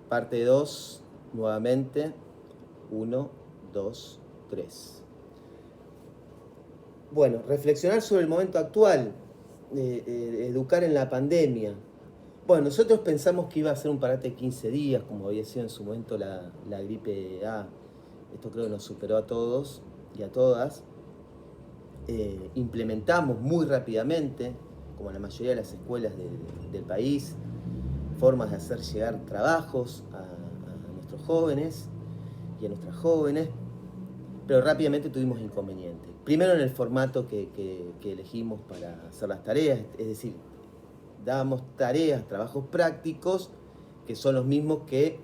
Parte 2, nuevamente. 1, 2, 3. Bueno, reflexionar sobre el momento actual, educar en la pandemia. Bueno, nosotros pensamos que iba a ser un parate de 15 días, como había sido en su momento la gripe A. Esto creo que nos superó a todos y a todas. Implementamos muy rápidamente, como la mayoría de las escuelas del país, formas de hacer llegar trabajos a nuestros jóvenes y a nuestras jóvenes, pero rápidamente tuvimos inconvenientes. Primero en el formato que elegimos para hacer las tareas, es decir, dábamos tareas, trabajos prácticos, que son los mismos que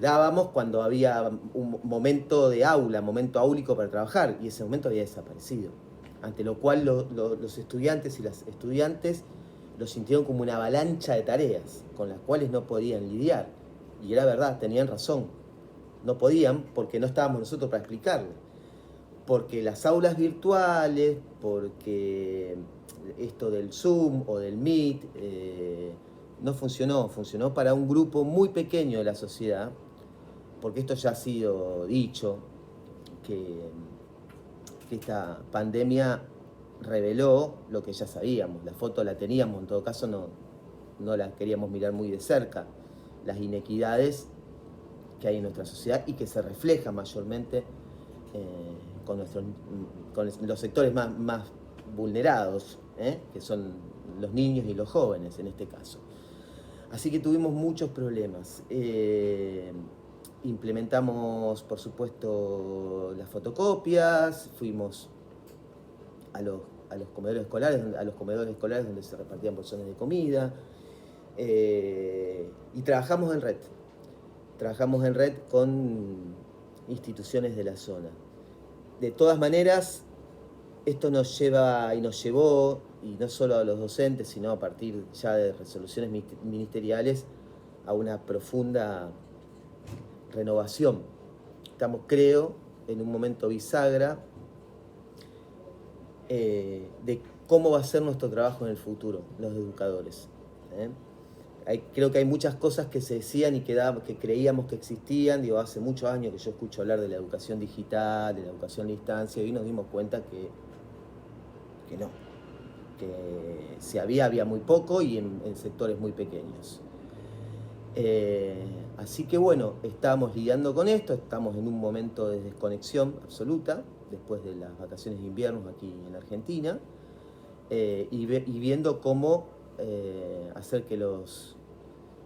dábamos cuando había un momento de aula, momento áulico para trabajar, y ese momento había desaparecido. Ante lo cual los estudiantes y las estudiantes lo sintieron como una avalancha de tareas con las cuales no podían lidiar. Y era verdad, tenían razón. No podían porque no estábamos nosotros para explicarles. Porque las aulas virtuales, porque esto del Zoom o del Meet no funcionó. Funcionó para un grupo muy pequeño de la sociedad, porque esto ya ha sido dicho, que esta pandemia reveló lo que ya sabíamos. La foto la teníamos, en todo caso no la queríamos mirar muy de cerca. Las inequidades que hay en nuestra sociedad y que se refleja mayormente con los sectores más vulnerados, que son los niños y los jóvenes en este caso. Así que tuvimos muchos problemas. Implementamos, por supuesto, las fotocopias, fuimos a los comedores escolares donde se repartían porciones de comida, y trabajamos en red. Trabajamos en red con instituciones de la zona. De todas maneras, esto nos lleva y nos llevó, y no solo a los docentes, sino a partir ya de resoluciones ministeriales, a una profunda renovación. Estamos, creo, en un momento bisagra de cómo va a ser nuestro trabajo en el futuro, los educadores. Creo que hay muchas cosas que se decían y que creíamos que existían. Digo, hace muchos años que yo escucho hablar de la educación digital, de la educación a distancia, y nos dimos cuenta que no, que si había muy poco y en sectores muy pequeños. Así que bueno, estamos lidiando con esto, estamos en un momento de desconexión absoluta, después de las vacaciones de invierno aquí en Argentina, y viendo cómo hacer que los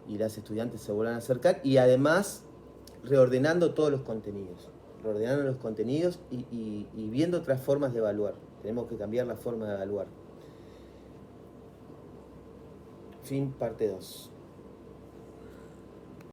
y las estudiantes se vuelvan a acercar, y además reordenando todos los contenidos, y viendo otras formas de evaluar. Tenemos que cambiar la forma de evaluar. Fin, parte 2.